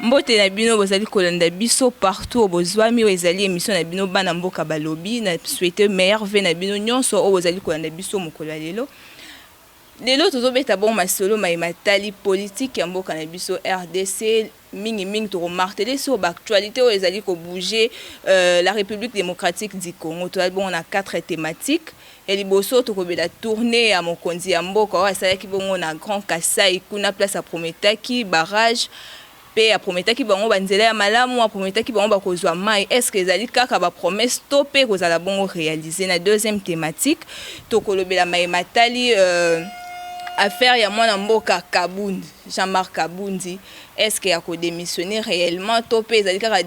Mbote na bino bozali kolanda biso partout bozwami ezali émission na bino bana mboka balobi na souhaiter meilleur vœu na bino nyonso o bozali kolanda biso mokolo lelo. Lelo tozobeta bon masolo matali politique ya mboka na biso RDC mingi to marteler sur l'actualité o ezali ko bouger la République démocratique du Congo. To bon on a 4 thématiques et liboso to ko bela tourner à mokonzi ya mboka o asalaki bongo na Grand Kasai kuna place à Prometaki barrage pe a prometaki bango banzela ya malamu a prometaki bango bakozwa mai est-ce que ezali kaka ba promesse topé kozala bongo réaliser na deuxième thématique to kolobela mai matali affaire ya mwana mboka Kabundi Jean-Marc Kabundi est-ce qu'il a ko démissionner réellement topé ezali kaka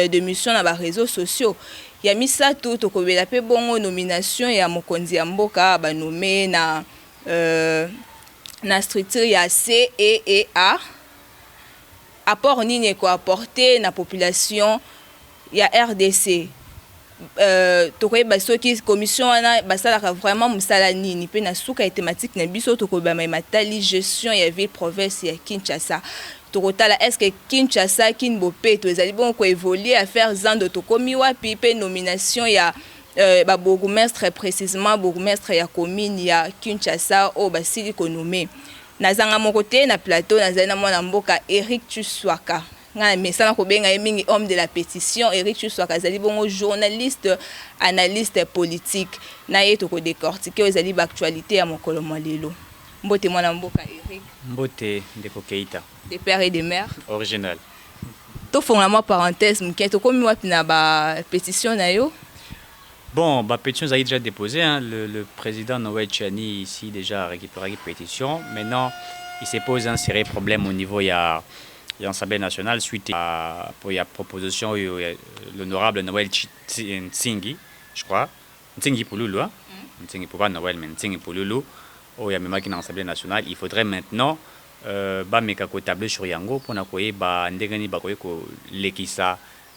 démission na ba réseaux sociaux ya misato to kolobela pe bongo nomination ya mokonzi ya mboka ba nommé na structure ya CEA apport nini ko apporter na population ya RDC tokoye basoki commission wana basalaka vraiment musala nini pe na suka thématique na biso tokoba matali gestion ya ville province ya Kinshasa tokotala est-ce que Kinshasa kinbopeto ezali bon ko évoluer à faire zando tokomi wapi pe nomination ya ba bourgmestre précisément bourgmestre ya commune ya Kinshasa o basili ko nommer nazanga mokote na plateau nazana mwana mboka Eric Tswaka ngana mesana ko benga mingi homme de la pétition Eric Tswaka zali bongo journaliste analyste politique na yeto ko décortiquer ezali ba actualité ya mokolo lelo mbote mwana mboka Eric mbote ndeko Keita des pères et des mères original to fonga moi parenthèse mketo komi wapi na ba pétition na yo. Bon, la pétition a déjà déposé. Hein. Le président Noël Tchani ici déjà a récupéré la pétition. Maintenant, il se pose un sérieux problème au niveau de l'Assemblée nationale suite à la proposition de l'honorable Noël Tsingi, je crois. Tsingi Pouloulou, hein? Tsingi pour pas Noël, mais Tsingi Pouloulou. Il y a même qui dans l'Assemblée nationale. Il faudrait maintenant tabler sur Yango pour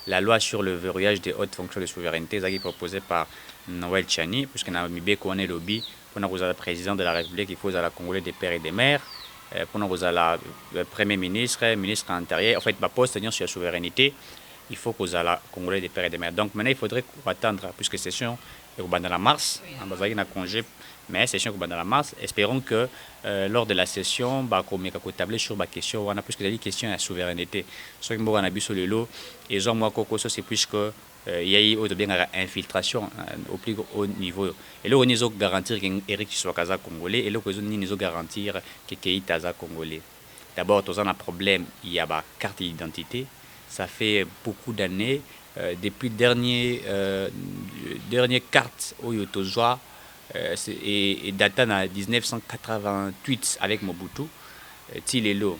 la loi sur le verrouillage des hautes fonctions de souveraineté est proposée par Noël Tchani, puisque nous avons le lobby pour le président de la République, il faut la Congolais des pères et des mères, pour le Premier ministre, ministre intérieur, en fait, ma poste sur la souveraineté, il faut que la Congolais des pères et des mères. Donc maintenant, il faudrait attendre, puisque session est dans la mars, on a congé, mais session est dans la mars, espérons que lors de la session, on va tabler sur la question, puisque il y a des questions à la souveraineté. Ce qui m'a dit sur le lot, et moi, c'est puisque il y a eu une infiltration au plus haut niveau. Et là, on a garantir qu'Eric soit congolais, et là, on a garantir que Keita soit congolais. D'abord, on a un problème, il y a une carte d'identité. Ça fait beaucoup d'années, depuis dernière carte où il y a et datant en 1988 avec Mobutu, Tilelo,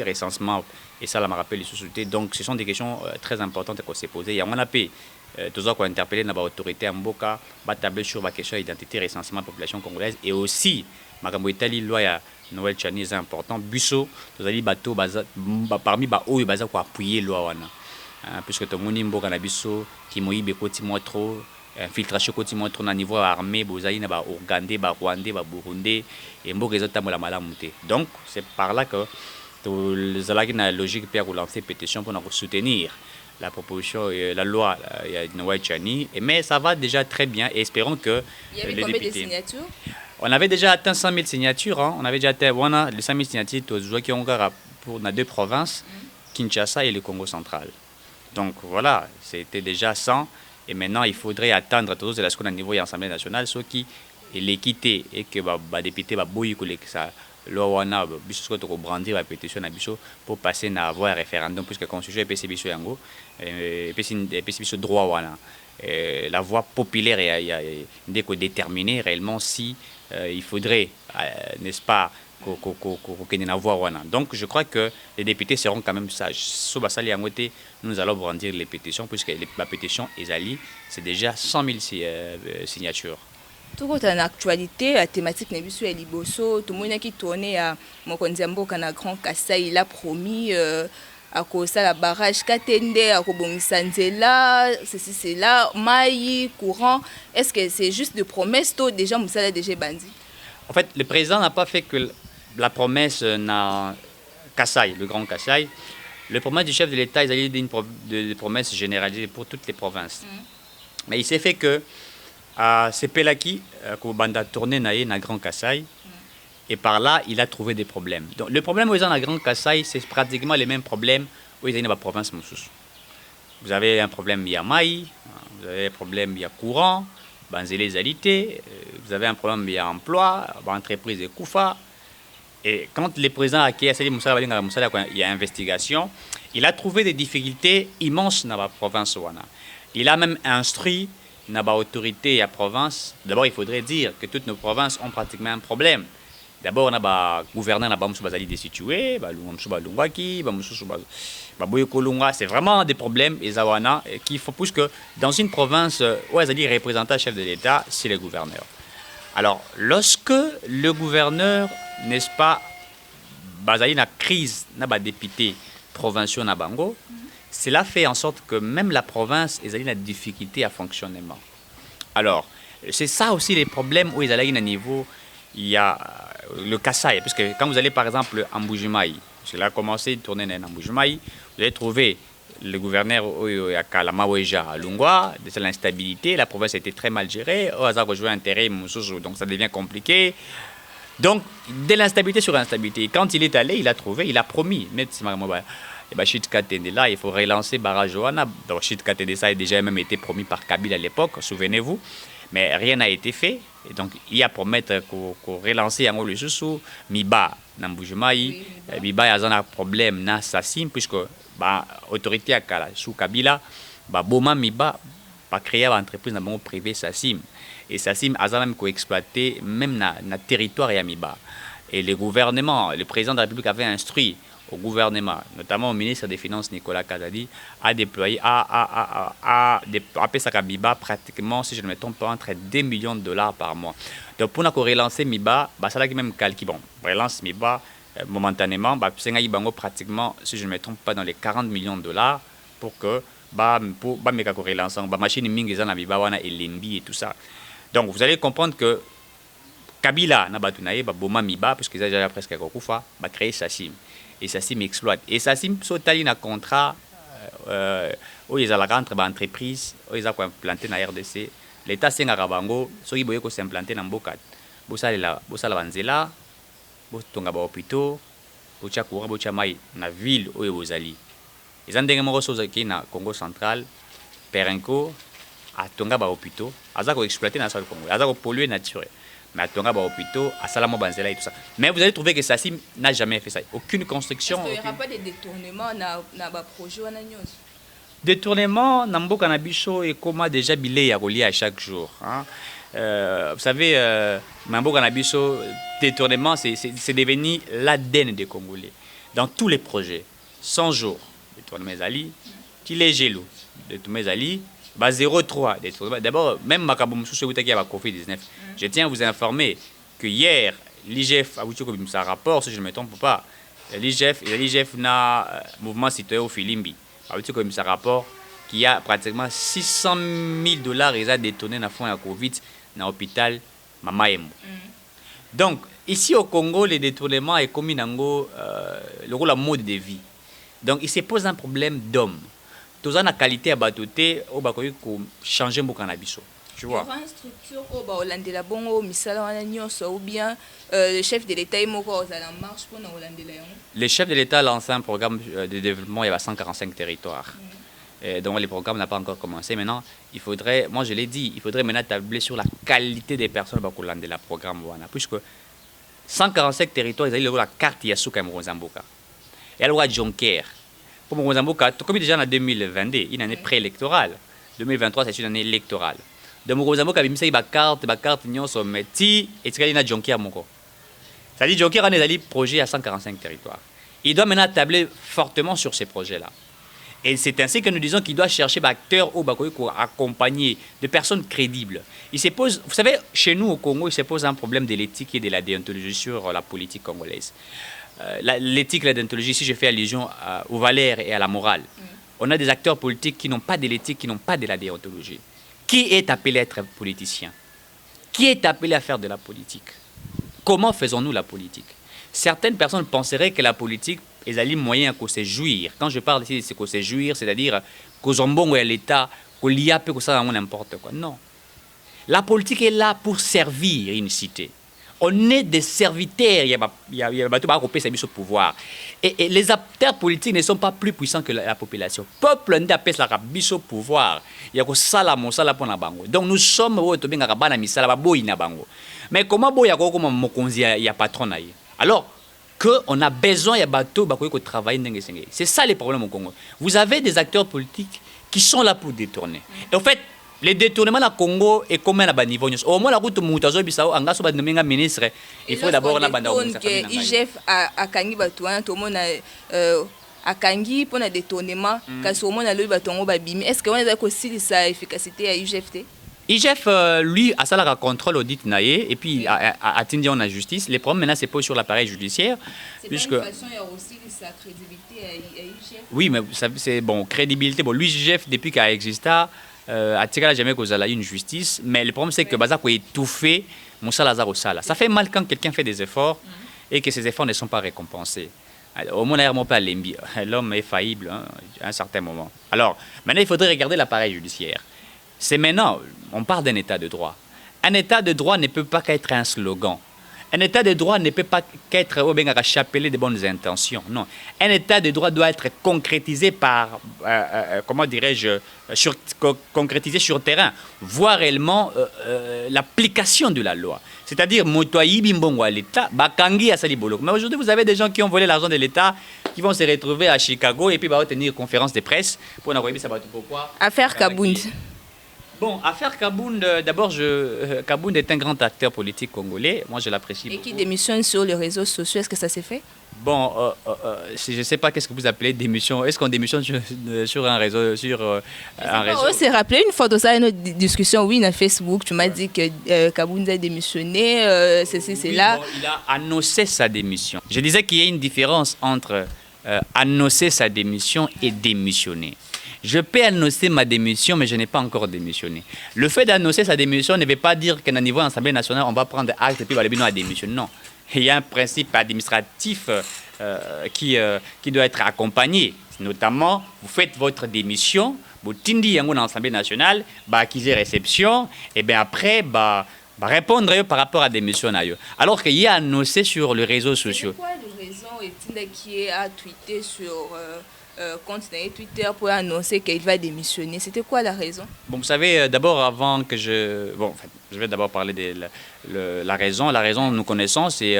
recensement, et ça m'a rappelé les sociétés. Donc ce sont des questions très importantes qu'on s'est posées. Il y a un appel, tous qu'on interpellé dans l'autorité en Mboka, tabler sur la question d'identité, recensement de la population congolaise, et aussi, Makambo Itali, loi Noël Tchani est important. Busso, tous les bateaux, parmi eux, ils ont appuyé la loi. Puisque tout le monde Mboka na Busso, qui m'a dit trop. Infiltration continue trop na niveau armé bozali na ba Ougandais ba Rwandais ba Burundais et mboka ezotambola malamu te. Donc c'est par là que les alaki na logique pour lancer pétition pour soutenir la proposition la loi de Noël Tchani, mais ça va déjà très bien et espérons que il y avait combien de signatures? On avait déjà atteint 100 000 signatures, hein. On avait déjà atteint les 100 000 signatures qui ont pour les deux provinces, Kinshasa et le Congo central. Donc voilà, c'était déjà 100. Et maintenant, il faudrait attendre tous de la seconde niveau de l'Assemblée nationale, ce qui est l'équité et que les députés que ça l'OANA brandir la pétition pour passer à avoir un référendum, puisque la constitution est PCB Yango, PCB droit. La voix populaire est déterminée réellement si il faudrait, n'est-ce pas, donc je crois que les députés seront quand même sages. Nous allons brandir les pétitions, puisque la pétition Ezali, c'est déjà 100 000 signatures. Tout en actualité, la thématique n'est plus liboso. Tout le monde qui tourne à Mokonzambo kana Grand Kasai, il a promis à cause la barrage Katende, à Kobongisanzela, ceci, c'est là, maï, courant. Est-ce que c'est juste des promesses, tout déjà Moussala déjà bandit? En fait, le président n'a pas fait que la promesse n'a Kassai, le Grand Kassai. Le promesse du chef de l'État, ils avaient dit des promesses généralisées pour toutes les provinces. Mais il s'est fait que c'est Pelaki qui a tourné dans Grand Kassai. Et par là, il a trouvé des problèmes. Donc, le problème où ils ont dans Grand Kassai, c'est pratiquement les mêmes problèmes où ils ont dans la province Moussous. Vous avez un problème, il y a maï, vous avez un problème, il y a courant, les alité, vous avez un problème, il y a emploi, entreprise et Koufa. Et quand le président a acquis il y a investigation, il a trouvé des difficultés immenses dans la province. Il a même instruit dans l'autorité et la province. D'abord, il faudrait dire que toutes nos provinces ont pratiquement un problème. D'abord, on a le gouverneur destitué, c'est vraiment des problèmes qu'il faut plus que dans une province où les représentants chef de l'État, c'est le gouverneur. Alors, lorsque le gouverneur, n'est-ce pas, la crise n'a pas député provinciaux na bango, cela fait en sorte que même la province, ils ont une difficulté à fonctionnement. Alors, c'est ça aussi les problèmes où ils ont un niveau. Il y a le Kassai, parce que quand vous allez par exemple en Mbujimaï, parce qu'il a commencé à tourner en Mbujimaï, vous allez trouver le gouverneur à Kalamaweja à Lungwa, de l'instabilité, la province a été très mal gérée, au hasard joué intérim, donc ça devient compliqué. Donc, de l'instabilité sur l'instabilité. Quand il est allé, il a trouvé, il a promis, il faut relancer Barrage Johanna. Donc, Chitkatende, ça a déjà même été promis par Kabila à l'époque, souvenez-vous. Mais rien n'a été fait. Et donc, il y a promettre qu'on relancer en le sous Miba, Nambujumaï, Miba, il y a un problème, na Sassim, puisque l'autorité à Kala, sous Kabila, Boma Miba, pas créer une entreprise dans le privé Sassim. Et Sassim a même exploité même dans le territoire et à Miba. Et le gouvernement, le président de la République avait instruit au gouvernement, notamment au ministre des Finances Nicolas Kazadi, a déployé à Miba pratiquement, si je ne me trompe pas, entre 2 millions de dollars par mois. Donc pour relancer Miba, ça a même calculé. Bon, relance Miba momentanément, pratiquement, si je ne me trompe pas, dans les 40 millions de dollars pour que relance machine mingi na Miba wana et tout ça. Donc vous allez comprendre que Kabila n'a pas Boma Miba, parce qu'ils ont déjà presque créé Sassim. Et Sassim exploite. Et Sassim sautali un contrat où ils ont entre entreprises, où ils ont implanté dans la RDC. L'État s'est bango, ceux qui ont s'implanter dans Bokat. Bosala Banzela, Botonga Hôpitaux, Bocha Koura, Bocha Mai, dans la ville où ils allent. Ils ont des choses qui sont Congo central, Perenco, à Tonga Hôpitaux, ils ont exploité dans le Congo, ils ont pollué naturel. Mais à Tonga Hôpitaux, à Salamo Banzela et tout ça. Mais vous allez trouver que Sassim n'a jamais fait ça. Aucune construction. Est-ce qu'il n'y aura pas de détournement dans le projet? Détournement, Nambo Kanabicho et comment déjà bilé à relier à chaque jour. Vous savez, Nambo Kanabicho, détournement, c'est devenu l'ADN des Congolais. Dans tous les projets, 100 jours, détournement Ali, Tilé Gelou, détournement Ali, 0,3. D'abord, même Makaboum Soussou qui a Covid-19, je tiens à vous informer que hier, l'IGF a eu un rapport, si je ne me trompe pas, l'IGF n'a mouvement citoyen au Filimbi. A eu un rapport qui a pratiquement 600 000 dollars ils ont détourné dans le fonds de Covid dans l'hôpital Mamaembo. Donc, ici au Congo, les détournements est commis dans le rôle de mode de vie. Donc, il se pose un problème d'homme. Tous la qualité à batoté au bakoy ko changer mboka na biso. Tu vois. Une structure au Hollande bongo misala wana nyonso ou bien le chef de l'État est moko en marche pour na Hollande la. Le chef de l'État a lancé un programme de développement, il y a 145 territoires. Donc le programme n'a pas encore commencé. Maintenant, il faudrait, moi je l'ai dit, il faudrait maintenant tabler sur la qualité des personnes qui ont le programme wana, puisque 145 territoires, ils ont la carte Yasuka Mozamboka. Et elle a Jonker. Pour Mozamboka, comme déjà en 2022, une année préélectorale. 2023, c'est une année électorale. De Mozamboka, il y a une carte, nyonso meti, et il y a Jonker moko. Ça dit Jonker a des projets à 145 territoires. Il doit maintenant tabler fortement sur ces projets-là. Et c'est ainsi que nous disons qu'il doit chercher des acteurs accompagnés de personnes crédibles. Il se pose, vous savez, chez nous au Congo, il se pose un problème de l'éthique et de la déontologie sur la politique congolaise. L'éthique et la déontologie, si je fais allusion aux valeurs et à la morale, on a des acteurs politiques qui n'ont pas de l'éthique, qui n'ont pas de la déontologie. Qui est appelé à être politicien? Qui est appelé à faire de la politique? Comment faisons-nous la politique? Certaines personnes penseraient que la politique ils ont moyen de se jouir. Quand je parle ici de se jouir, c'est-à-dire que ont l'État, qu'il y a peu que ça n'importe quoi. Non. La politique est là pour servir une cité. On est des serviteurs, il y a tout le pouvoir. Et les acteurs politiques ne sont pas plus puissants que la population. Le peuple n'a pas le pouvoir. Il y a que ça pour la bango. Donc nous sommes mais comment il y a patron alors qu'on a besoin de bateau pour travailler. C'est ça les problèmes au Congo. Vous avez des acteurs politiques qui sont là pour détourner. Et en fait, les détournements au Congo est comme à niveau. Au moins la route Moutazo Bissau, en gaso de ministre, il faut d'abord la bande. IGF a kangi batouan, tout le monde a kangi pour le détournement, parce au moins la loi batongo babimi. Est-ce qu'on a aussi sa efficacité à IGFT? IGF, lui, a ça la contrôle audit naïe et puis a tenu en la justice. Les problèmes maintenant se posent sur l'appareil judiciaire. Puisque il y a aussi sa crédibilité à IGF. Oui, mais c'est bon, crédibilité. Bon, lui, IGF, depuis qu'il a existé, a tiré jamais cause à une justice. Mais le problème, c'est que Baza a étouffé mon salazar au sala. Ça fait mal quand quelqu'un fait des efforts et que ces efforts ne sont pas récompensés. Au moins, l'homme est faillible à un certain moment. Alors, maintenant, il faudrait regarder l'appareil judiciaire. C'est maintenant, on parle d'un état de droit. Un état de droit ne peut pas qu'être un slogan. Un état de droit ne peut pas qu'être un chapelet de bonnes intentions. Non. Un état de droit doit être concrétisé par, comment dirais-je, concrétisé sur le terrain, voir réellement l'application de la loi. C'est-à-dire, mais aujourd'hui, vous avez des gens qui ont volé l'argent de l'État, qui vont se retrouver à Chicago et puis vont tenir une conférence de presse pour pourquoi. Affaire Kabound. Bon, affaire Kabound, d'abord, Kabound est un grand acteur politique congolais. Moi, je l'apprécie beaucoup. Et qui démissionne sur les réseaux sociaux, est-ce que ça s'est fait? Bon, je ne sais pas qu'est-ce que vous appelez démission. Est-ce qu'on démissionne sur un réseau On s'est rappelé une fois de ça, une discussion, oui, sur Facebook. Tu m'as dit que Kabound a démissionné, c'est là. Bon, il a annoncé sa démission. Je disais qu'il y a une différence entre annoncer sa démission et démissionner. Je peux annoncer ma démission, mais je n'ai pas encore démissionné. Le fait d'annoncer sa démission ne veut pas dire qu'à niveau de l'Assemblée nationale, on va prendre acte et puis on va démissionner. Non. Il y a un principe administratif qui doit être accompagné. Notamment, vous faites votre démission, vous tindez dans l'Assemblée nationale, acquisez réception, et bien après, répondre par rapport à la démission. Alors qu'il y a annoncé sur les réseaux sociaux. C'est quoi le raison qui a tweeté sur compte Twitter pour annoncer qu'il va démissionner? C'était quoi la raison? Bon, vous savez, d'abord, avant que je... Bon, je vais d'abord parler de la raison. La raison, nous connaissons, c'est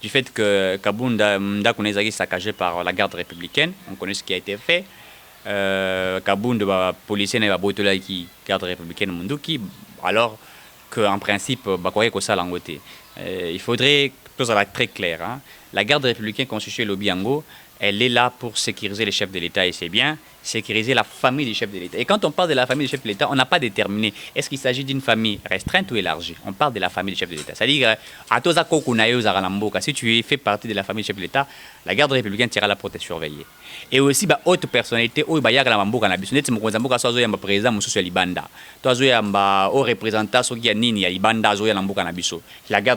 du fait que Kabound est saccagé par la garde républicaine. On connaît ce qui a été fait. Kabound, policier, n'a pas qui garde républicaine Munduki, alors qu'en principe, il faudrait que ça soit très clair. Hein. La garde républicaine constituée Lobiango, elle est là pour sécuriser les chefs de l'État et c'est bien, sécuriser la famille des chefs de l'État. Et quand on parle de la famille des chefs de l'État, on n'a pas déterminé est-ce qu'il s'agit d'une famille restreinte ou élargie. On parle de la famille des chefs de l'État. C'est-à-dire, si tu fais partie de la famille des chefs de l'État, la garde républicaine sera là pour te surveiller. Et aussi, haute personnalité, au la garde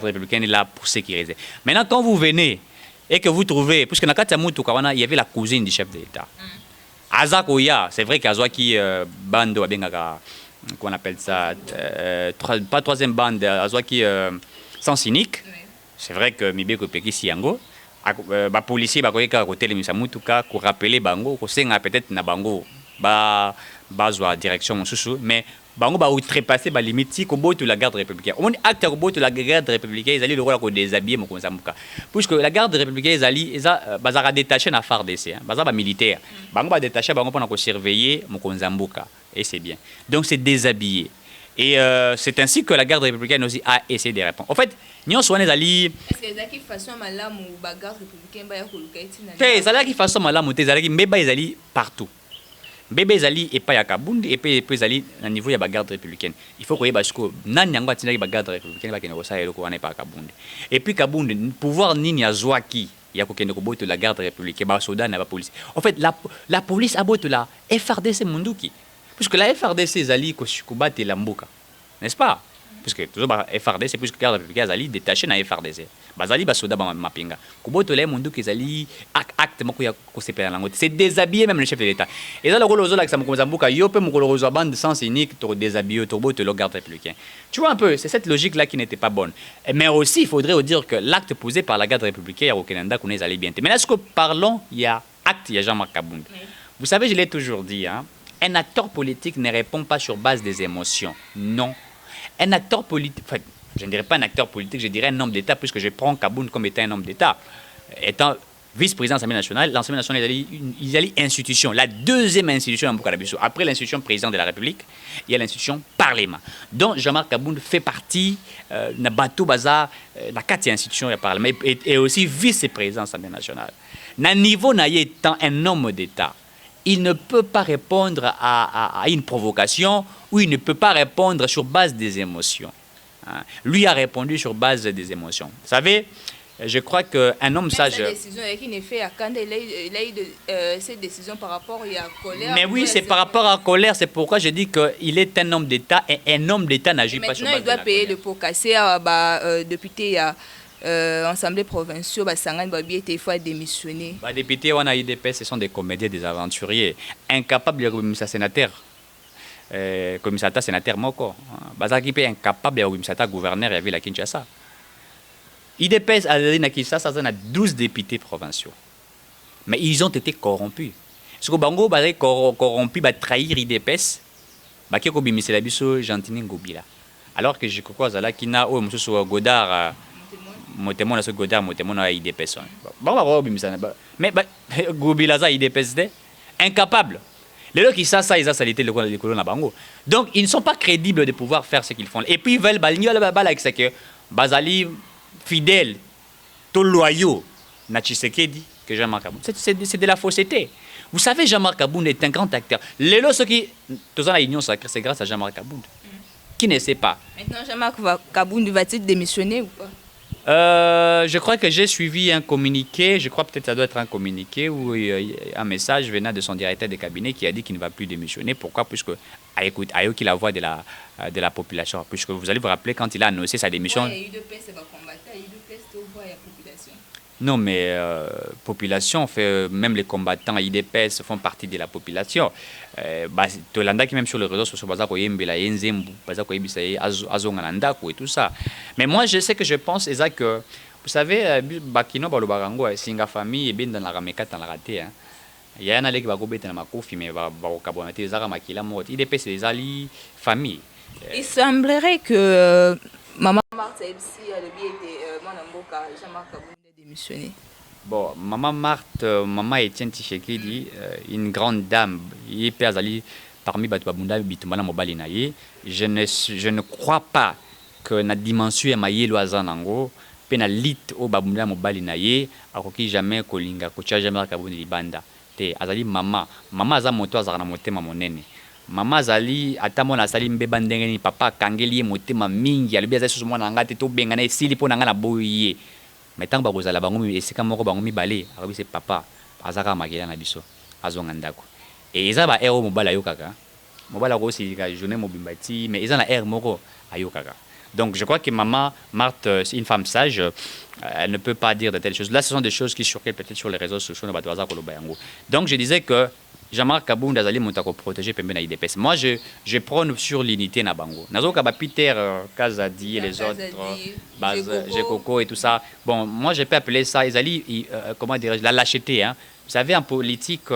républicaine est là pour sécuriser. Maintenant, quand vous venez, et que vous trouvez, puisque dans il y avait la cousine du chef de l'État. Azakoya, c'est vrai qu'Azwaki bande, qu'on appelle ça, pas troisième bande, Azwaki sans cynique. C'est vrai que Mibeko Peki Siango, les policiers, pour rappeler Bango, peut-être na Bango, la direction, mais bango ba outrepasser ba limite ko botu la garde républicaine. On acte ko botu la garde républicaine, ils allaient le rôle ko déshabiller mon konzamuka. Puisque la garde républicaine ils bazara détaché na FARDC, hein, bazara militaire. Bango ba détaché bango pour ko surveiller mon konzamuka et c'est bien. Donc c'est déshabillé. Et c'est ainsi que la garde républicaine aussi a essayé de répondre. En fait, nous sommes allés. Est-ce que ça qui façon malamu ba garde républicaine ba ya ko lukaiti na? C'est ça qui façon malamu, c'est ça qui mbeba ils allaient partout. Bébé Zali et pas à Kabound et puis Zali à niveau de la garde républicaine. Il faut que vous n'ayez la garde républicaine pas Kabound. Et puis Kabound, pouvoir ni a Zouaki, il y a quelqu'un qui la garde républicaine, la Soudan, la police. En fait, la police a beau la FRDC Munduki. Puisque la FRDC Zali Koshikubat et Lambuka. N'est-ce pas? puisque toujours FRDC puisque garde républicaine azali détaché na FRDC bazali basoda ba mapinga kubotole mundu kezali acte moko ya kosepela lango c'est déshabiller même le chef de l'état et ça le rôle ozola ça mokoza mbuka yo pe mokolo rozwa bande sens unique to déshabiller to botolo garde républicain tu vois un peu c'est cette logique là qui n'était pas bonne mais aussi il faudrait dire que l'acte posé par la garde républicaine au Canada qu'on est allé bien mais là ce que parlons il y a acte il y a Jean-Marc Kabound vous savez je l'ai toujours dit hein un acteur politique ne répond pas sur base des émotions. Non. Un acteur politique, enfin, je ne dirais pas un acteur politique, je dirais un homme d'État, puisque je prends Kabound comme étant un homme d'État. Étant vice-président de l'Assemblée nationale, l'Assemblée nationale est une institution, la deuxième institution en Burkina-Faso. Après l'institution président de la République, il y a l'institution Parlement. Donc Jean-Marc Kabound fait partie de Bateau Bazar, la quatrième institution du Parlement, et aussi vice-président de l'Assemblée nationale. Na niveau na étant un homme d'État, il ne peut pas répondre à une provocation ou il ne peut pas répondre sur base des émotions. Hein. Lui a répondu sur base des émotions. Vous savez, je crois qu'un homme sage... Cette décision qui fait à quand il a eu cette décision par rapport à la colère. Mais oui, c'est par rapport à la colère. C'est pourquoi je dis qu'il est un homme d'État et un homme d'État n'agit pas sur base de la colère. Maintenant, il doit payer le pot cassé à député à Assemblée provinciale, il faut démissionner. Les députés on a IDP, ce sont des comédiens, des aventuriers, incapables de commissaire sénateur. Commissaire sénateur Moko. Bazaki est incapable de commissaire gouverneur et la Kinshasa. IDPS a 12 députés provinciaux. Mais ils ont été corrompus. Ce que Bango va corrompu, va trahir IDPS, va qui commissaire Labiso Gentini Ngobila. Alors que je crois qu'il y a Godard. Motemon na Godard motemon na IDPS mais Gobilaza IDPS incapable les gens qui ça ils a salité le colon na bango donc ils ne sont pas crédibles de pouvoir faire ce qu'ils font et puis ils veulent c'est que Bazali fidèle tout loyaux na Tshisekedi que Jean-Marc Kabound c'est de la fausseté. Vous savez Jean-Marc Kabound est un grand acteur les gens ceux qui tous en union sacrée c'est grâce à Jean-Marc Kabound qui ne sait pas maintenant Jean-Marc Kabound va-t-il démissionner ou pas? Je crois que j'ai suivi un communiqué, je crois peut-être que ça doit être un communiqué ou un message venant de son directeur de cabinet qui a dit qu'il ne va plus démissionner. Pourquoi? Puisque a eu la voix de la population. Puisque vous allez vous rappeler quand il a annoncé sa démission. Non, mais population, fait, même les combattants IDPS font partie de la population. Tolanda qui même sur les réseaux sociaux, et tout ça. Mais moi, je sais que je pense, Isaac, que vous savez, Bakino Balobarango, c'est une famille, et bien dans la Rameka, dans la raté. Il y a un allé qui va gober dans la Makofi, mais va au Cabonate, les Aramakila, IDPS, c'est des alliés, famille. Il semblerait que Maman Marthe a le biais de Manamboka, Jean-Marc Kabound a démissionné. Bon, Maman Marthe, Maman Etienne Tshisekedi, une grande dame, il est Azali parmi Batouabunda, Bitumana Mobali Naye. Je ne crois pas que na dimension ya mayelo azanango, pe na lit au Babunda Mobali Naye, akoki jamais kolinga, kocha jamais Kabound libanda. Te Azali Mama aza moto azana motema monene. Mama Zali atamona sali mbeba ndenge ni papa kangeli motema mingi alobi aza susu mwana ngate to benga na esili pona ngana boye metango bakozala bango esika moko bango mibale akobi se papa azaka makela na biso azonga ndako et eza ba ero mobala yokaka mobala ko si ka journée mobimbati mais eza na ero moko ayokaka. Donc je crois que Maman Marthe, c'est une femme sage, elle ne peut pas dire de telles choses. Là, ce sont des choses qui circulent peut-être sur les réseaux sociaux. Donc je disais que Jean-Marc Kabound azali montako protéger pembena IDPS. Moi je prône sur l'unité na bango. Nazoka ba Peter Kazadi et les autres Jekoko et tout ça. Bon, moi je peux appeler ça comment dirais-je, la lâcheté hein. Vous savez en politique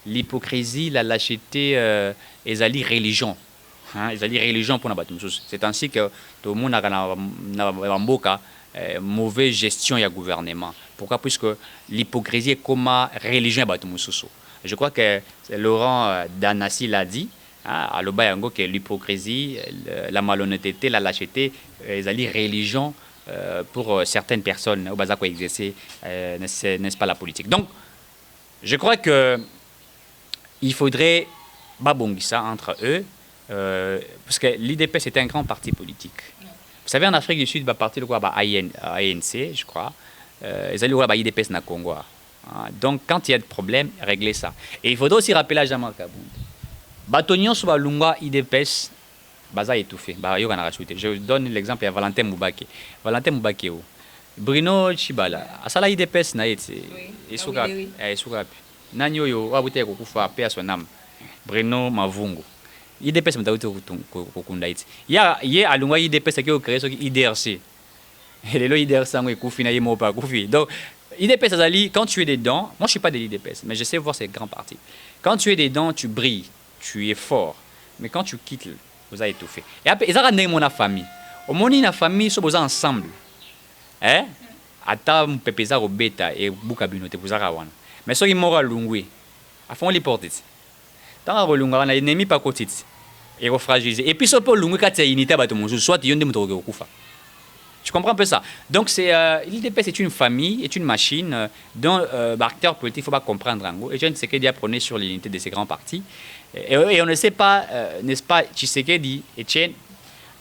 l'hypocrisie, la lâcheté ezali religion. Hein, ezali religion pour na batu mususu. C'est ainsi que tout le monde na mboka mauvaise gestion ya gouvernement. Pourquoi? Puisque l'hypocrisie est comme religion ya batu mususu. Je crois que Laurent Danassi l'a dit, hein, à l'Obayango, que l'hypocrisie, la malhonnêteté, la lâcheté, les alliés religion pour certaines personnes au Bazako exercer, n'est-ce pas, la politique. Donc, je crois que il faudrait babongisa entre eux, parce que l'IDP c'était un grand parti politique. Vous savez, en Afrique du Sud, il y a parti de quoi, ANC, je crois, les alliés de l'IDP na Congo. Donc, quand il y a des problèmes, réglez ça. Et il faudra aussi rappeler à Jean-Marc Kabound. Batonion sur Lunga IDPS, baza étouffé ba yo kana rachuté. Je donne l'exemple ya Valentin Moubake. Valentin Moubake o Bruno Chibala asala IDPS na yetse isuka isuka nani oyo wabute kokufa pe asonam Bruno Mavungu IDPS mtauti kokunda iti ya ye alungwa IDPS ki okréer soki IDRC lelo IDRC ngo ekufi na ye mo pa kufi. Donc IDPS azali quand tu es dedans, moi je suis pas de l'IDPS mais je sais voir ces grands partis. Quand tu es dedans, tu brilles, tu es fort. Mais quand tu quittes, vous avez étouffé. Et après ils ont mon famille. Au moins na famille so boza ensemble. Hein? Ata mpepeza robeta et buka binote bozaka wana. Mais soki mora lungwe afon li portiti. Tant rolunga wana ennemi pas kotiti. Et refragiliser. Et puis so po lungwe kati ya unité bato mosusu soit yonde muto kokufa. Tu comprends un peu ça? Donc l'IDPS est une famille, est une machine dont acteur politique, il ne faut pas comprendre en gros. Et Etienne Tshisekedi a prôné sur l'unité de ces grands partis. Et on ne sait pas, n'est-ce pas, Tshisekedi, Etienne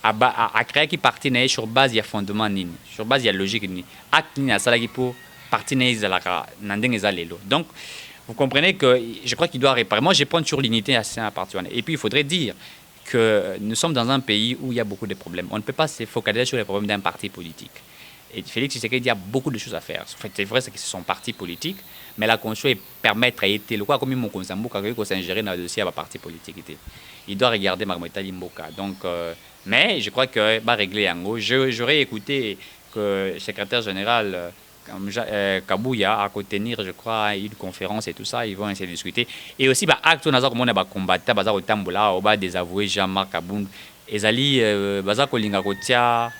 a créé qui parti sur base de fondement nini, sur base de logique nini. Acte nini a salagi pour parti lelo. Donc vous comprenez que je crois qu'il doit réparer. Moi je prends sur l'unité à un parti. Et puis il faudrait dire que nous sommes dans un pays où il y a beaucoup de problèmes. On ne peut pas se focaliser sur les problèmes d'un parti politique. Et Félix Tshisekedi a beaucoup de choses à faire. En fait, c'est vrai que c'est son parti politique, mais la conscience est permettre à être le quoi comme mon consambu quand il s'ingérer dans le dossier à la parti politique. Il doit regarder Marmota Limboka. Donc, mais je crois que va régler en gros. J'aurais écouté que le secrétaire général Kabouya a tenir, je crois, une conférence et tout ça, ils vont essayer de discuter. Et aussi, acte on a combattu, baza au Tambola, on va désavouer Jean-Marc Aboun, ezali baza kolinga kotia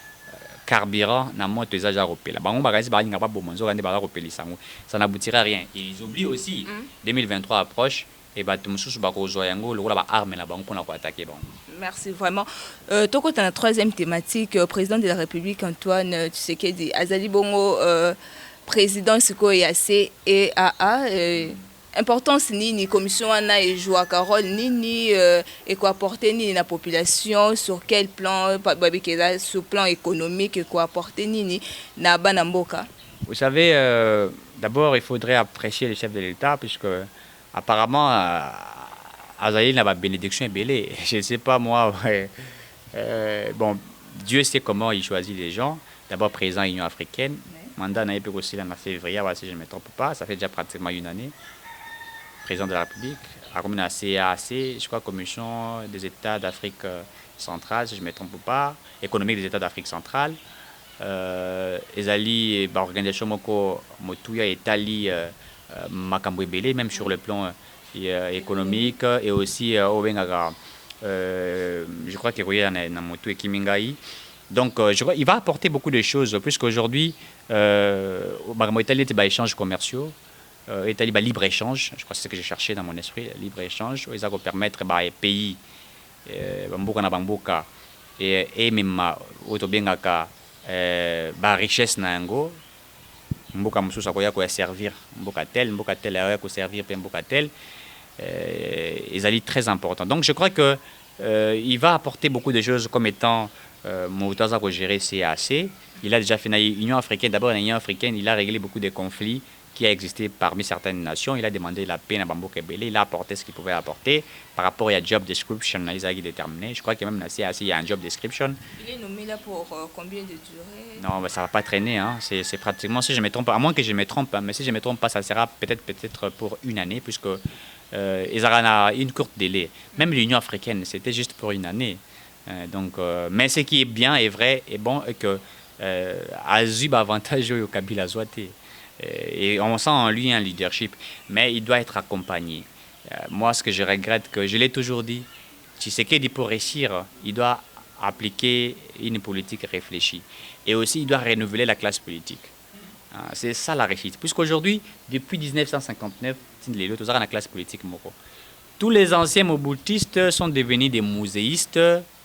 carburant na moto ezaja ropela. Bango bakazi ba linga ba bomonzo kande baza kopelisa ngo. Ça n'aboutira à rien. Ils oublient aussi 2023 approche et bato mususu bakozwa yango lokola ba arme na bango pona ko attaquer bango. Merci vraiment. Toko ta troisième thématique, président de la République Antoine Tshisekedi azali bongo président siko ya CEAA importance nini commission wana et joua Carole nini et quoi apporter nini la population sur quel plan sur plan économique et quoi apporter nini na banamboka. Vous savez d'abord il faudrait apprécier les chefs de l'État puisque apparemment Azaïl n'a pas bénédiction belé. Je ne sais pas moi. Bon, Dieu sait comment il choisit les gens. D'abord président de l'Union africaine. Mandat n'a pas aussi en février, si je ne me trompe pas. Ça fait déjà pratiquement une année. Président de la République. A comme la CAC, je crois Commission des États d'Afrique centrale, si je ne me trompe pas. Économique des États d'Afrique centrale. Ezali, organisation Moko Motuya et Tali Makambwe belé, même sur le plan économique et aussi je crois qu'il y a un moto et Kimingai. Donc je crois, il va apporter beaucoup de choses puisqu'aujourd'hui Italie est échanges commerciaux, Italie libre-échange, je crois que c'est ce que j'ai cherché dans mon esprit, libre-échange, ils vont permettre aux pays Bamboka na Bamboka et même Otobengaka richesse na yango mboka mususu akoya ko servir mboka tel akoya ko servir pe mboka tel ezali très important. Donc je crois que il va apporter beaucoup de choses comme étant Moutaza ko gérer CAC. Il a déjà fait l'Union africaine, d'abord l'Union africaine, il a réglé beaucoup de conflits qui a existé parmi certaines nations. Il a demandé la paix à Bamboka Belé, il a apporté ce qu'il pouvait apporter par rapport à job description, il a déterminé. Je crois que même dans CAC, il y a un job description. Il est nommé là pour combien de durée? Non, ça ne va pas traîner. Hein. C'est pratiquement, si je me trompe, à moins que je me trompe, mais si je ne me trompe pas, ça sera peut-être pour une année, puisque ils auront une courte délai. Même l'Union africaine, c'était juste pour une année. Mais ce qui est bien et vrai et bon, est que Azub avantage au Kabila Zouate. Et on sent en lui un leadership, mais il doit être accompagné. Moi, ce que je regrette, que je l'ai toujours dit, Tshisekedi pour réussir, il doit appliquer une politique réfléchie. Et aussi, il doit renouveler la classe politique. C'est ça la réussite. Puisqu'aujourd'hui, depuis 1959, la classe politique, tous les anciens moboutistes sont devenus des muséistes,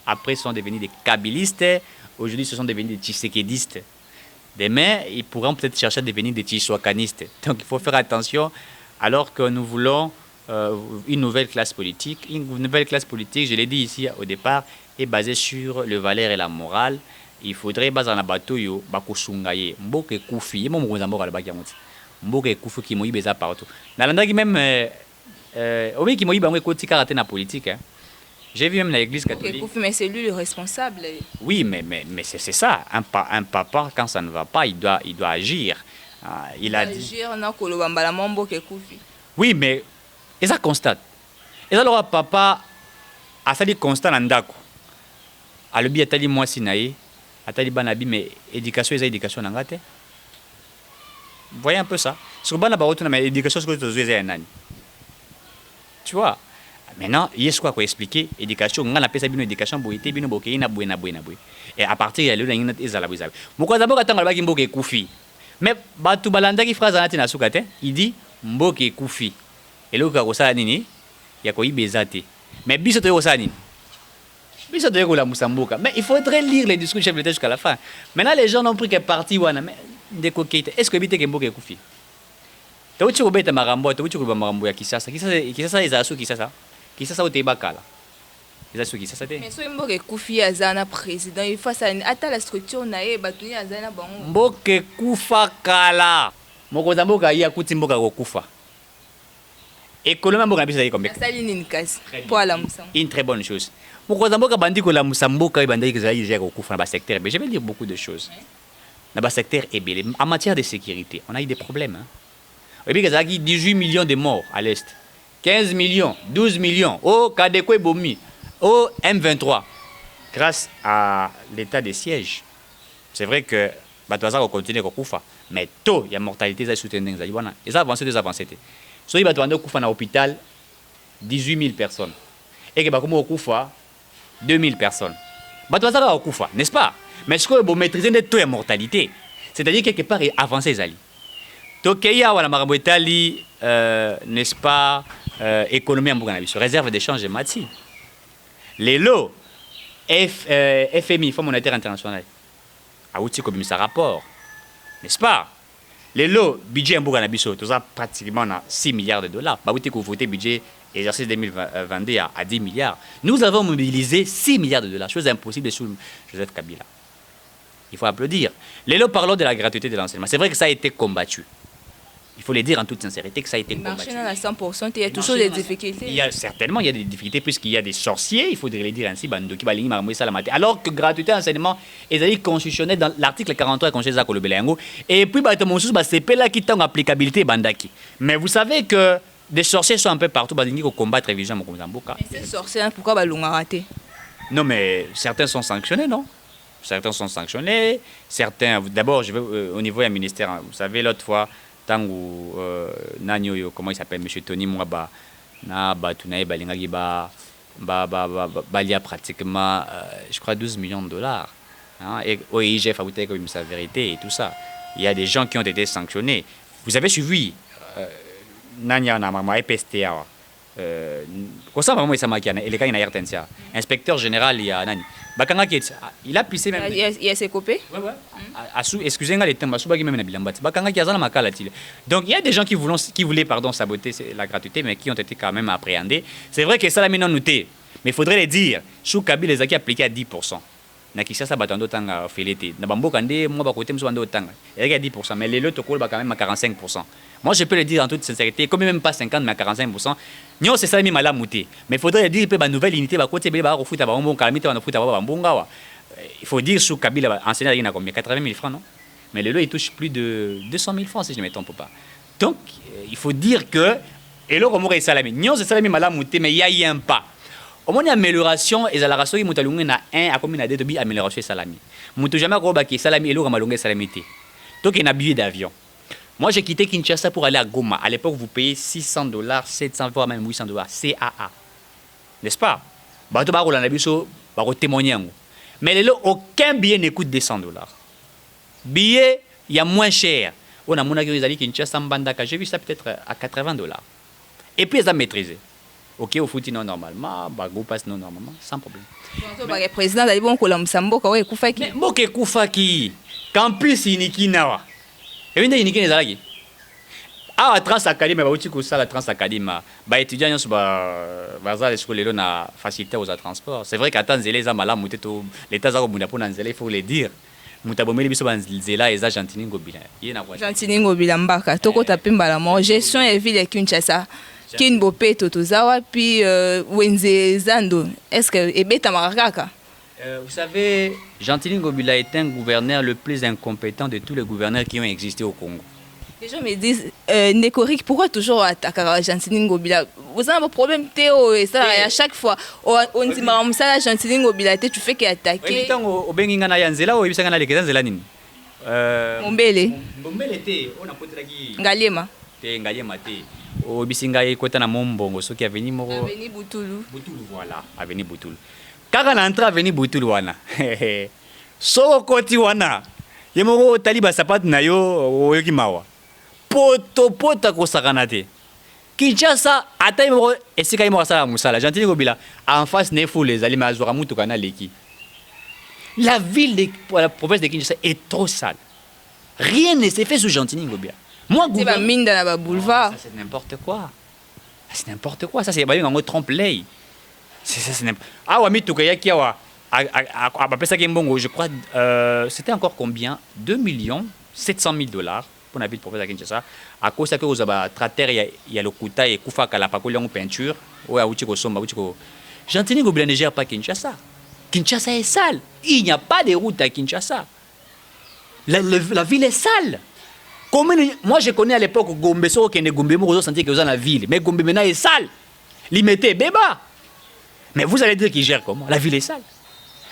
après sont devenus des kabylistes, aujourd'hui ce sont devenus des tshisekédistes. Demain, ils pourront peut-être chercher à devenir des tshiswakanistes. Donc il faut faire attention alors que nous voulons une nouvelle classe politique. Une nouvelle classe politique, je l'ai dit ici au départ, est basée sur le valeur et la morale. Il faudrait baser dans bateau yo bakusungaye mboke kufi mo mkonza mboka la bakiamuti mboke kufi ki moyi beza partout. Na landaki même obi ki moyi bangwe koti karate na politique hein. J'ai vu même l'église catholique. Mais c'est lui le responsable. Oui, mais c'est ça. Un papa, quand ça ne va pas, il doit agir. Il a dit... Oui, mais et ça constate. Et ça, le papa a ça dit constat dans ndako. A le bi atali moi sinaï, atali banabi mais éducation et éducation n'angate. Vous voyez un peu ça. Sur bana ba retourner mais éducation ce que tu as nani. Tu vois. Maintenant, il y a quoi pour expliquer éducation, on a appelé ça une éducation boité bino boké na buena. Et à partir de là, il y a des ezala buzabe. Moko d'abord attendre ba kimboke kufi. Mais batu balanda ki phrase anati na sukate, il dit mboke kufi. Et là ko ça nini? Ya ko ibezate. Mais biso to ça nini? Biso to la musamboka. Mais il faudrait lire les discours du chef de l'État jusqu'à la fin. Maintenant les gens n'ont pris que parti wana mais de coquette. Est-ce que bité ke mboke kufi? Tawuchi ko beta marambo, tawuchi ko ba marambo ya kisasa. Kisasa ezasu kisasa. Kisasa utebakala. Ezasu kisasa te. Mais so mboke kufi azana président, il faut ça ata la structure na e batuni azana bango. Mboke kufa kala. Moko zamboka ya kuti mboka ko kufa. Économie mboka bisa yi combien? Ça ligne kasi. Pour la musambo. Une très bonne chose. Moko zamboka bandi ko la musamboka bandi ko zayi ko kufa na ba secteur. Mais je vais dire beaucoup de choses. Na ba secteur ebele en matière de sécurité, on a eu des problèmes hein. Et puis kazaki 18 millions de morts à l'est. 15 millions, 12 millions, au Kadekwe Bomi, au M23, grâce à l'état de siège. C'est vrai que Batouaza continue à Koufa, mais tôt, il y a mortalité, ça soutenu. Ils ont avancé, So, il y a Koufa dans l'hôpital, 18 000 personnes. Et que Bakomo Koufa, 2 000 personnes. Batouaza Koufa, n'est-ce pas? Mais ce que vous maîtrisez de taux de mortalité, c'est-à-dire quelque part, avancer les alliés. Tokeya, n'est-ce pas? Économie en Bourgogne, réserve d'échange de matières. Les lots, FMI, Fonds monétaire international, a outil comme ça rapport, n'est-ce pas? Les lots, budget en Bourgogne, tout ça pratiquement 6 milliards de dollars. Bah, vous avez voté budget exercice 2022 à 10 milliards. Nous avons mobilisé 6 milliards de dollars, chose impossible sous Joseph Kabila. Il faut applaudir. Les lots, parlons de la gratuité de l'enseignement. C'est vrai que ça a été combattu. Il faut le dire en toute sincérité que ça a été combattu. Le marché à 100%, il y a toujours des difficultés. Certainement, il y a des difficultés puisqu'il y a des sorciers, il faudrait le dire ainsi, alors que gratuité d'enseignement est constitutionnel dans l'article 43 conseil Zako le Belengo. Et puis, c'est là qui est en applicabilité bandaki. Mais vous savez que des sorciers sont un peu partout, pour combattre évidemment comme Zamboka. Mais ces sorciers, pourquoi Balunga raté? Non, mais certains sont sanctionnés, non? Certains sont sanctionnés, certains. D'abord, je vais au niveau du ministère. Vous savez, l'autre fois, tangu nanyo comment il s'appelle monsieur Tony Mwaba na batunaye balingaki balia pratiquement je crois 12 millions de dollars hein, et OIGF a voté comme sa vérité et tout ça. Il y a des gens qui ont été sanctionnés. Vous avez suivi nanya na mama EPSTA ko ça vraiment isamakiana et les gars ina RTNCA inspecteur général il y a nani bakanga kiet il a pissé même il y a ses copés ouais excusez-moi les termes basubaki même na bilambati bakanga ki azana makala tile. Donc il y a des gens qui voulaient pardon saboter la gratuité mais qui ont été quand même appréhendés. C'est vrai que ça la maintenant noté mais il faudrait le dire sous Kabila les a appliqué à 10%. Na Kinshasa batando tanga felete na bamboka ndé moi ba côté mso tanga il y a 10% mais les lots ko ba quand même à 45%. Moi je peux le dire en toute sincérité comme même pas 50 mais à 45%. Nyo c'est ça mi mala muté mais il faudrait le dire pe ba nouvelle unité ba côté ba refuta ba mbongo kalamite ba futa ba mbonga wa. Il faut dire sous Kabila enseignant il a combien 80 000 francs non? Mais les lots ils touchent plus de 200 000 francs si je ne me trompe pas. Donc il faut dire que et le remoré salami nyo c'est ça mi mala muté mais il y a un pas. Au moins, amélioration, et la raison, il y a un, à combien de temps, amélioration salami. Il n'y a jamais de salami et l'eau salamité. Donc, il y a un billet d'avion. Moi, j'ai quitté Kinshasa pour aller à Goma. À l'époque, vous payez $600, 700, voire même $800. CAA. N'est-ce pas? Mais aucun billet ne coûte $200. Billet, il y a moins cher. On a mon avis Kinshasa, j'ai vu ça peut-être à $80. Et puis, ils ont maîtrisé. Ok, au foot, non, normalement, bago passe non, normalement, sans problème. Le président a dit bon, Kolamsambo, Kawe Koufaki. Mais Moke Koufaki, campus Iniki Nawa. Et bien, Iniki Nezalagi. Ah, Transacadémie, la Transacadémie, étudiants, bazar, les na facilité aux transports. C'est vrai qu'à Tanzélé, Zamala, Mouteto, l'État Zarobunapon, il faut le dire. Mutabomeli biso banzela eza Gentini Ngobila. Gentini Ngobila mbaka. Toko tapimba la mort. Gestion et ville de Kinshasa. Kinbo Peto Tozawa, puis Wenze Zando. Est-ce que Ebeta Marakaka? Vous savez, Gentilin Ngobila est un gouverneur le plus incompétent de tous les gouverneurs qui ont existé au Congo. Les gens me disent, Nekorik, pourquoi toujours attaquer Gentilin Ngobila? Vous avez un problème, Théo, et ça, à chaque fois, on dit, Madame Sala, Gentilin Ngobila, tu fais qu'attaquer. Au Bengingana Yanzela, ou Ibisangana Lekezanzela Nini? Mombele. Mombele, on a poté la guille. Ngaliema. Ngaliema, au Bisinga, il na Mombongo, ce qui a venu Moro. Aveni Boutoulou. Boutoulou, voilà, Aveni Boutoulou. Quand on entre à venir Boutoulou wana, so koti wana, yemoko taliba sapat na yo oyokimawa. Poto ko sakanate. Kinshasa ata yemoko esika yemoko sala musala. Gentilin Ngobila en face ne fou les alima azora mutu kana leki. La ville de la province de Kinshasa est trop sale. Rien ne s'est fait sous Gentilin Ngobila. Moi gouverneur mine dans la boulevard. Ça c'est n'importe quoi. C'est n'importe quoi, ça c'est ba ngo trompe l'œil. C'est n'importe. Ah ouais, mituka yaki awa je crois c'était encore combien 2 700 000 $ pour la ville province de Kinshasa à cause que vous avez traité il y a le kuta et kufa kala pakoli en peinture ouais uchi ko somba uchi ko Gentilin Ngobila ne gère pas Kinshasa. Kinshasa est sale, il n'y a pas de route à Kinshasa. La ville est sale. Moi je connais à l'époque Gombe so qui ne Gombe mo sentir que vous dans la ville mais Gombe maintenant est sale. Limité béba. Mais vous allez dire qu'ils gèrent comment? La ville est sale.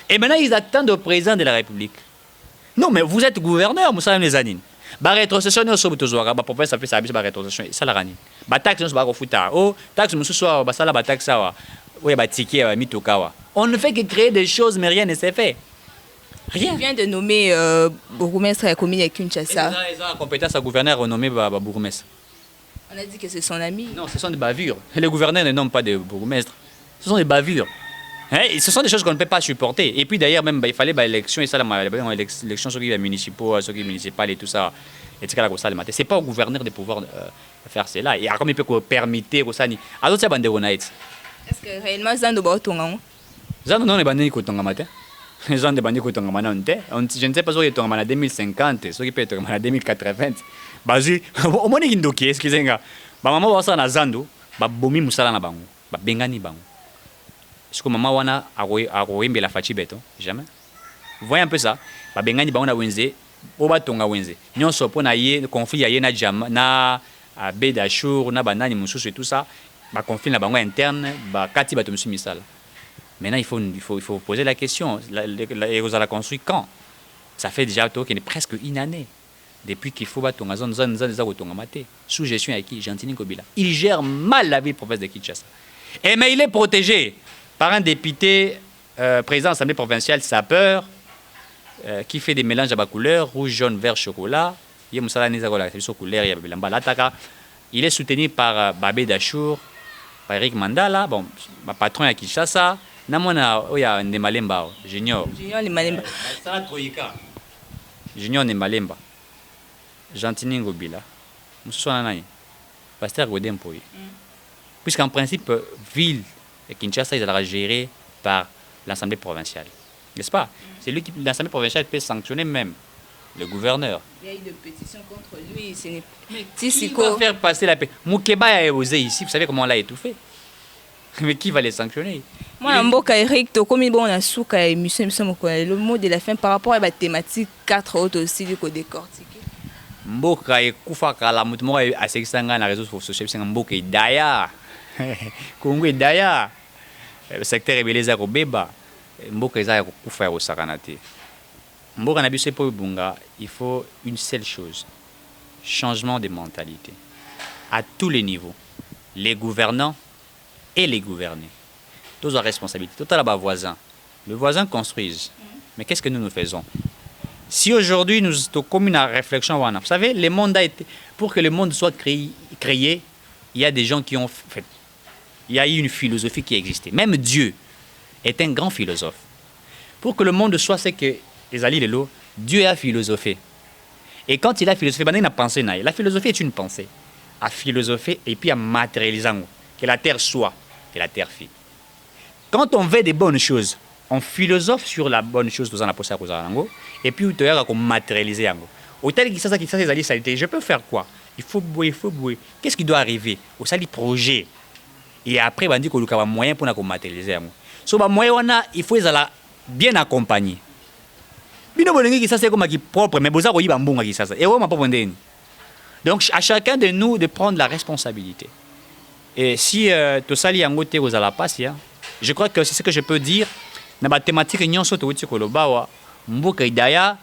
Et maintenant, ils attendent au président de la République. Non, mais vous êtes gouverneur, Moussa Mezanine. Ba rétrocession, nous sommes tous au pour faire ça, ça va rétrocession. Ça la rani. Ba taxe, nous sommes futa. Oh, taxe, nous sommes ba sala ba taxe wa. Oui, ba ticket, mitokawa. On ne fait que créer des choses, mais rien ne s'est fait. Rien. Il vient de nommer bourgmestre à la commune de Kinshasa. Ils ont la compétence à gouverneur renommé bourgmestre. On a dit que c'est son ami. Non, ce sont des bavures. Les gouverneurs ne nomment pas de bourgmestre. Ce sont des bavures. Hein? Ce sont des choses qu'on ne peut pas supporter. Et puis d'ailleurs, même il fallait l'élection et ça, l'élection sur les municipaux, sur les municipales et tout ça. Et c'est comme ça. C'est pas au gouverneur de pouvoir faire cela. Et comme il peut permettre ça. Alors ça, est-ce que réellement Zando va autonome? Zando non est bandé kotonga matin. Zando est bandé kotonga matin. Je ne sais pas si il est en 2050, ce qui peut être en 2080. Bazi, au moins il y a une excusez-moi. Maman va ça na Zando, ba bomi musala na bango, ba bengani bango. Est-ce que maman wana aroembe la fachi beto? Jamais. Vous voyez un peu ça? Ba bengani bango na wenze, oba tonga wenze. Nyon sopo na ye conflit ya ye na jama na Bédachour na banani mususu et tout ça. Ba conflit na bango interne, ba kati bato musu misala. Maintenant il faut poser la question. Vous allez construire quand? Ça fait déjà presque une année. Depuis qu'il faut battre zone sous gestion avec qui Gentilin Ngobila. Il gère mal la ville province de Kinshasa. Et mais il est protégé par un député président de l'Assemblée provinciale sapeur qui fait des mélanges à bas couleurs, rouge, jaune, vert, chocolat. Il est soutenu par Babé Dachour, par Eric Mandala, bon, ma patron à Kinshasa. Namona oya Nemalemba, Junior. Junior Nemalemba. Junior Nemalemba. Gentilin Ngobila, Pasteur Godin Poy. Puisqu'en principe, ville et Kinshasa, ils sont gérés par l'Assemblée provinciale. N'est-ce pas? C'est lui qui, l'Assemblée provinciale peut sanctionner même le gouverneur. Il y a eu des pétitions contre lui. Qui va faire passer la paix? Moukeba est osé ici, vous savez comment on l'a étouffé. Mais qui va les sanctionner? Moi, Mboka Eric, comme il a souka émission, le mot de la fin par rapport à la thématique 4 autres aussi du côté décortiqué. Mboka et Koufa Kala Moutmo à 600 ans dans les réseaux sociaux, c'est Mboka et Daya. Congo et Daya. Le secteur est belé zéro béba. Mboka et Zaya Koufa au Saranate. Mboka n'a pas pour Bunga, il faut une seule chose: changement de mentalité. À tous les niveaux. Les gouvernants et les gouvernés. Tous ont responsabilité. Tout à l'heure, voisin. Le voisin construise. Mais qu'est-ce que nous faisons? Si aujourd'hui nous sommes comme une réflexion, vous savez, le monde a été, pour que le monde soit créé, il y a des gens qui ont fait, il y a eu une philosophie qui existait. Même Dieu est un grand philosophe. Pour que le monde soit ce que les alliés de l'eau, Dieu a philosophé. Et quand il a philosophé, il a pensé. La philosophie est une pensée. À philosopher et puis à matérialiser. Que la terre soit, que la terre fît. Quand on veut des bonnes choses, on philosophe sur la bonne chose, et puis on matérialiser. Au tel que ça, je peux faire quoi? il faut bouer. Qu'est-ce qui doit arriver au sali projet et après on dit qu'on a un moyen pour nous matérialiser. So ba moyen on a, il faut les bien accompagner. Bino bolingi qui ça c'est comme qui propre mais boza ko yiba mbonga qui ça. Et on m'a pas ndeni. Donc à chacun de nous de prendre la responsabilité. Et si to sali yango te aux la passe, je crois que c'est ce que je peux dire na ba thématique nyonso to uti ko lobawa mboka idaya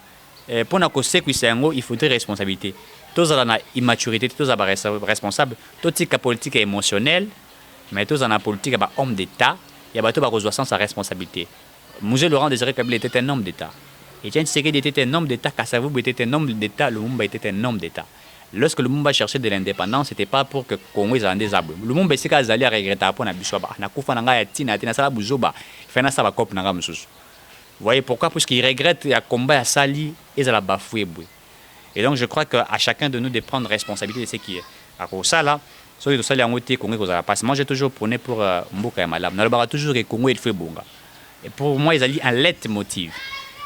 pour na ko sekwisa yango il faudrait responsabilité. Tous ont la immaturité, tous sont responsables, tous la politique émotionnelle, mais tous ont la politique bah homme d'État, il y a tout qui sans sa responsabilité. Mousse Laurent Désiré Kabila était un homme d'État. Et Etienne Tshisekedi était un homme d'État, Kassavou était un homme d'État, Lumumba était un homme d'État. Lorsque Lumumba cherchait de l'indépendance, ce n'était pas pour que Congo ait des arbres. Lumumba s'est allé regretter pour Nabiswaba, Nakufa Nanga Yatina, Tina Sala Buzoba, Fena Saba Kop Nanga Moussous. Vous voyez pourquoi? Parce qu'il regrette le combat à Sali et à la bafoué. Et donc je crois qu'à chacun de nous de prendre responsabilité de ce qui est. Alors ça là, soit tout ça les angotés Congo aux passe. Moi j'ai toujours prôné pour Mboka et Malam. N'a pas toujours que Congo il fait bonga. Et pour moi ils allaient un leitmotiv.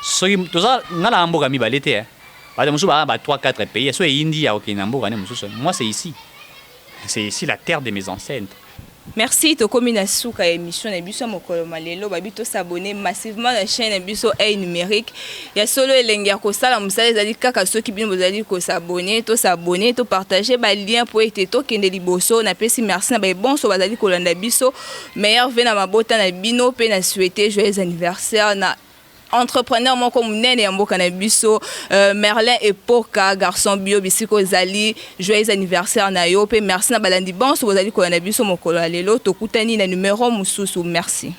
Soit tout ça ngala Mboka mi balete hein. Par exemple bah 3-4 pays, soit Indy à Okina Mboka ne mususu. Moi c'est ici. C'est ici la terre de mes ancêtres. Merci to komina suka émission na biso mokolo malelo babito s'abonner massivement la chaîne na biso Œil Numérique ya solo elengi ko sala musala ezali kaka soki bino bozali ko s'abonner to partager ba lien pour ete to kende liboso na pesi merci na ba bonso bazali ko landa biso meilleur vena mabota na bino pe na souhaiter joyeux anniversaire na entrepreneur moko munene ya mboka na biso Merlin Epoka garçon bio bisiko zali joyeux anniversaire na yo pe merci na balandi bonso bozali ko na biso mokolo lelo tokutani na numéro mususu merci.